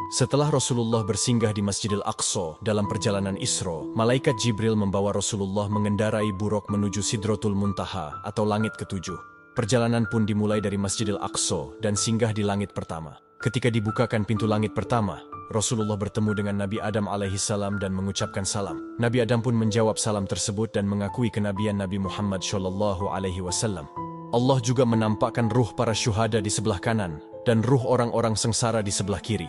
Setelah Rasulullah bersinggah di Masjidil Aqsa dalam perjalanan Isra, malaikat Jibril membawa Rasulullah mengendarai buruk menuju Sidratul Muntaha atau langit ketujuh. Perjalanan pun dimulai dari Masjidil Aqsa dan singgah di langit pertama. Ketika dibukakan pintu langit pertama, Rasulullah bertemu dengan Nabi Adam alaihissalam dan mengucapkan salam. Nabi Adam pun menjawab salam tersebut dan mengakui kenabian Nabi Muhammad shallallahu alaihi wasallam. Allah juga menampakkan ruh para syuhada di sebelah kanan dan ruh orang-orang sengsara di sebelah kiri.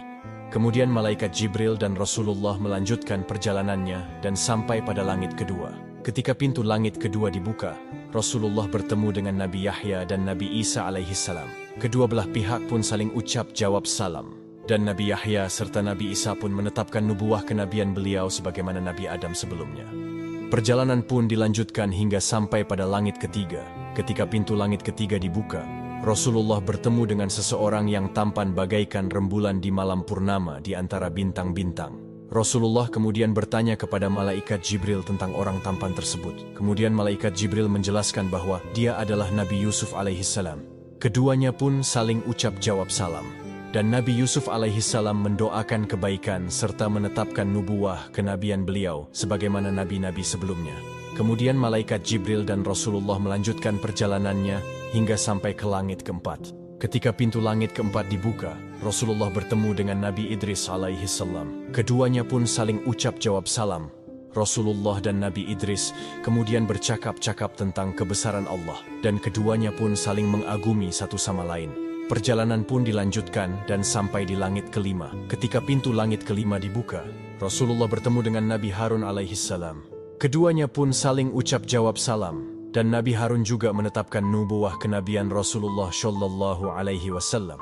Kemudian malaikat Jibril dan Rasulullah melanjutkan perjalanannya dan sampai pada langit kedua. Ketika pintu langit kedua dibuka, Rasulullah bertemu dengan Nabi Yahya dan Nabi Isa alaihissalam. Kedua belah pihak pun saling ucap jawab salam. Dan Nabi Yahya serta Nabi Isa pun menetapkan nubuah kenabian beliau sebagaimana Nabi Adam sebelumnya. Perjalanan pun dilanjutkan hingga sampai pada langit ketiga. Ketika pintu langit ketiga dibuka, Rasulullah bertemu dengan seseorang yang tampan bagaikan rembulan di malam purnama di antara bintang-bintang. Rasulullah kemudian bertanya kepada malaikat Jibril tentang orang tampan tersebut. Kemudian malaikat Jibril menjelaskan bahwa dia adalah Nabi Yusuf alaihissalam. Keduanya pun saling ucap jawab salam. Dan Nabi Yusuf alaihissalam mendoakan kebaikan serta menetapkan nubuah kenabian beliau sebagaimana nabi-nabi sebelumnya. Kemudian malaikat Jibril dan Rasulullah melanjutkan perjalanannya hingga sampai ke langit keempat. Ketika pintu langit keempat dibuka, Rasulullah bertemu dengan Nabi Idris alaihissalam. Keduanya pun saling ucap jawab salam. Rasulullah dan Nabi Idris kemudian bercakap-cakap tentang kebesaran Allah, dan keduanya pun saling mengagumi satu sama lain. Perjalanan pun dilanjutkan dan sampai di langit kelima. Ketika pintu langit kelima dibuka, Rasulullah bertemu dengan Nabi Harun alaihissalam. Keduanya pun saling ucap jawab salam. Dan Nabi Harun juga menetapkan nubuah kenabian Rasulullah shallallahu alaihi wasallam.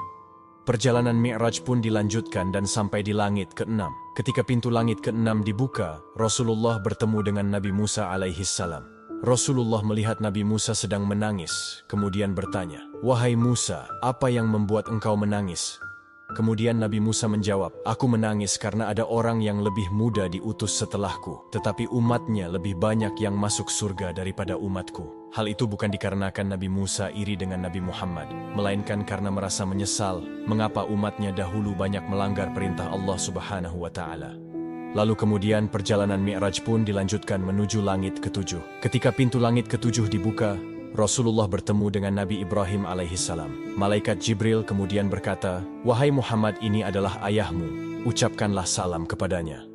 Perjalanan Mi'raj pun dilanjutkan dan sampai di langit keenam. Ketika pintu langit keenam dibuka, Rasulullah bertemu dengan Nabi Musa alaihissalam. Rasulullah melihat Nabi Musa sedang menangis, kemudian bertanya, "Wahai Musa, apa yang membuat engkau menangis?" Kemudian Nabi Musa menjawab, "Aku menangis karena ada orang yang lebih muda diutus setelahku, tetapi umatnya lebih banyak yang masuk surga daripada umatku." Hal itu bukan dikarenakan Nabi Musa iri dengan Nabi Muhammad, melainkan karena merasa menyesal mengapa umatnya dahulu banyak melanggar perintah Allah Subhanahu wa Ta'ala. Lalu kemudian perjalanan Mi'raj pun dilanjutkan menuju langit ketujuh. Ketika pintu langit ketujuh dibuka, Rasulullah bertemu dengan Nabi Ibrahim alaihissalam. Malaikat Jibril kemudian berkata, "Wahai Muhammad, ini adalah ayahmu, ucapkanlah salam kepadanya."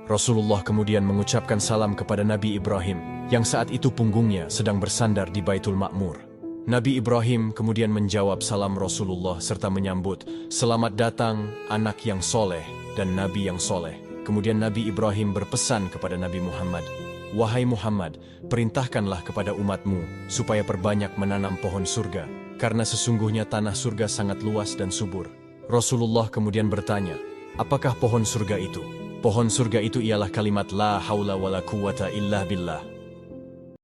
Rasulullah kemudian mengucapkan salam kepada Nabi Ibrahim, yang saat itu punggungnya sedang bersandar di Baitul Ma'mur. Nabi Ibrahim kemudian menjawab salam Rasulullah serta menyambut, "Selamat datang anak yang soleh dan Nabi yang soleh." Kemudian Nabi Ibrahim berpesan kepada Nabi Muhammad, "Wahai Muhammad, perintahkanlah kepada umatmu supaya perbanyak menanam pohon surga, karena sesungguhnya tanah surga sangat luas dan subur." Rasulullah kemudian bertanya, "Apakah pohon surga itu?" Pohon surga itu ialah kalimat La haula wala quwata illa billah.